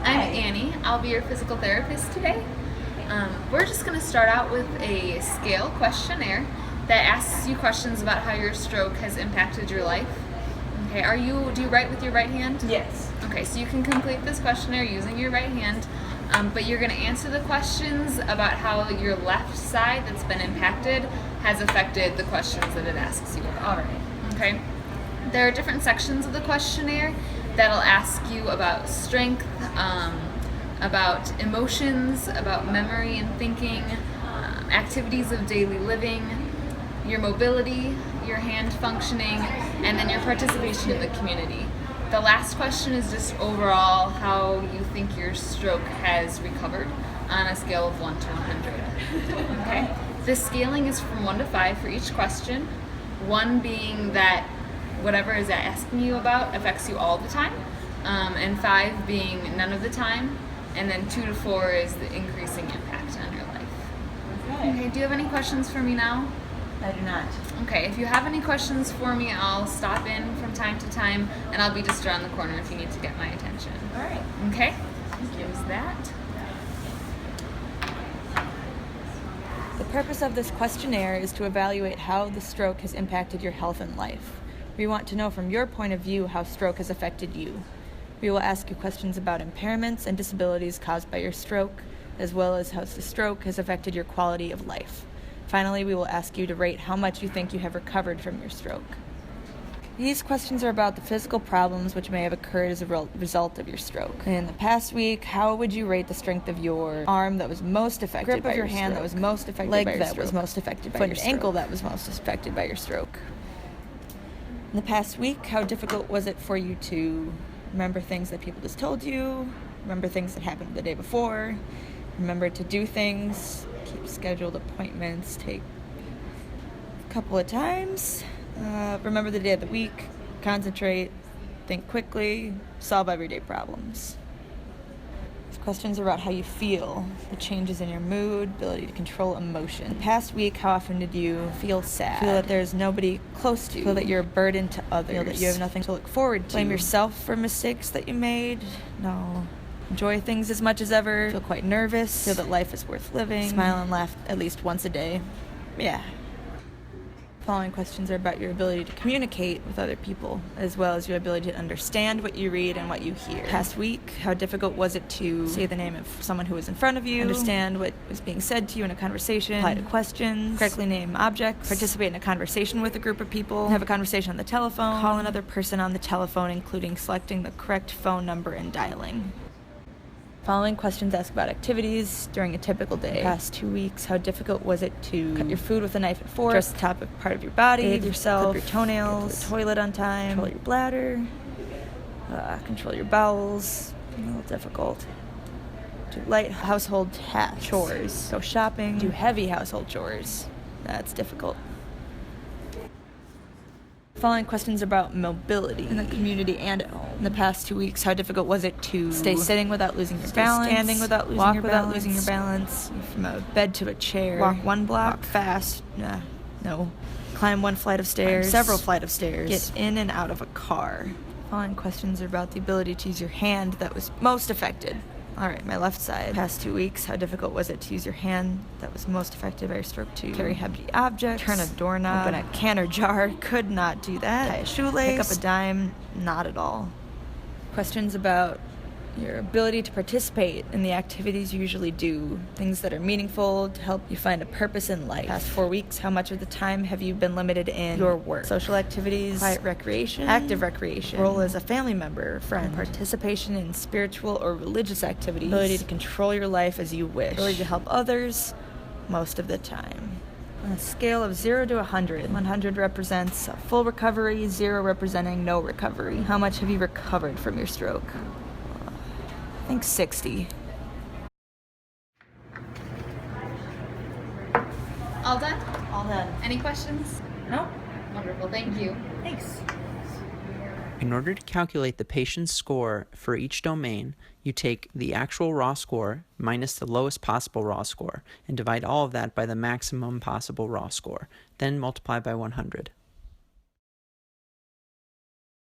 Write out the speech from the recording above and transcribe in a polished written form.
I'm Hi. Annie. I'll be your physical therapist today. We're just going to start out with a scale questionnaire that asks you questions about how your stroke has impacted your life. Okay, do you write with your right hand? Yes. Okay, so you can complete this questionnaire using your right hand, but you're going to answer the questions about how your left side that's been impacted has affected the questions that it asks you about. All right. Okay? There are different sections of the questionnaire that'll ask you about strength, about emotions, about memory and thinking, activities of daily living, your mobility, your hand functioning, and then your participation in the community. The last question is just overall how you think your stroke has recovered on a scale of 1 to 100. Okay? The scaling is from 1 to 5 for each question. 1 being that whatever is asking you about affects you all the time, and 5 being none of the time, and then 2 to 4 is the increasing impact on your life. Okay, do you have any questions for me now? I do not. Okay, if you have any questions for me, I'll stop in from time to time, and I'll be just around the corner if you need to get my attention. All right. Okay? Thank you. Use that. The purpose of this questionnaire is to evaluate how the stroke has impacted your health and life. We want to know from your point of view how stroke has affected you. We will ask you questions about impairments and disabilities caused by your stroke, as well as how the stroke has affected your quality of life. Finally, we will ask you to rate how much you think you have recovered from your stroke. These questions are about the physical problems which may have occurred as a result of your stroke. In the past week, how would you rate the strength of your arm that was most affected grip by of your your hand stroke? that was most affected leg by your that stroke? was most affected by foot your and stroke? ankle that was most affected by your stroke? In the past week, how difficult was it for you to remember things that people just told you, remember things that happened the day before, remember to do things, keep scheduled appointments, take a couple of times, remember the day of the week, concentrate, think quickly, solve everyday problems. These questions are about how you feel, the changes in your mood, ability to control emotion. The past week, how often did you feel sad? Feel that there's nobody close to you? Feel that you're a burden to others? Feel that you have nothing to look forward to? Blame yourself for mistakes that you made? No. Enjoy things as much as ever? Feel quite nervous? Feel that life is worth living? Smile and laugh at least once a day? Yeah. Following questions are about your ability to communicate with other people, as well as your ability to understand what you read and what you hear. Past week, how difficult was it to say the name of someone who was in front of you, understand what was being said to you in a conversation, reply to questions, correctly name objects, participate in a conversation with a group of people, have a conversation on the telephone, call another person on the telephone, including selecting the correct phone number and dialing. Following questions ask about activities during a typical day. The past 2 weeks, how difficult was it to cut your food with a knife and fork, dress the top part of your body, bathe yourself, clip your toenails, get to the toilet on time, control your bladder, control your bowels, a little difficult. Do light household tasks, chores, go shopping, do heavy household chores. That's difficult. Following questions about mobility in the community and at home. In the past 2 weeks, how difficult was it to stay sitting without losing your balance, standing without losing walk your without balance, losing your balance, from a bed to a chair, walk 1 block, walk fast, no, climb 1 flight of stairs, climb several flight of stairs, get in and out of a car. Following questions are about the ability to use your hand that was most affected. All right, my left side. Past 2 weeks, how difficult was it to use your hand that was most affected by your stroke to carry heavy objects, turn a doorknob, open a can or jar? Could not do that. Tie a shoelace, pick up a dime? Not at all. Questions about your ability to participate in the activities you usually do, things that are meaningful to help you find a purpose in life. Past 4 weeks, how much of the time have you been limited in your work, social activities, quiet recreation, active recreation, role as a family member, friend, participation in spiritual or religious activities, ability to control your life as you wish, ability to help others most of the time. On a scale of 0 to 100, 100 represents a full recovery, 0 representing no recovery. How much have you recovered from your stroke? I think 60. All done? All done. Any questions? No? Wonderful, thank you. Thanks. In order to calculate the patient's score for each domain, you take the actual raw score minus the lowest possible raw score and divide all of that by the maximum possible raw score, then multiply by 100.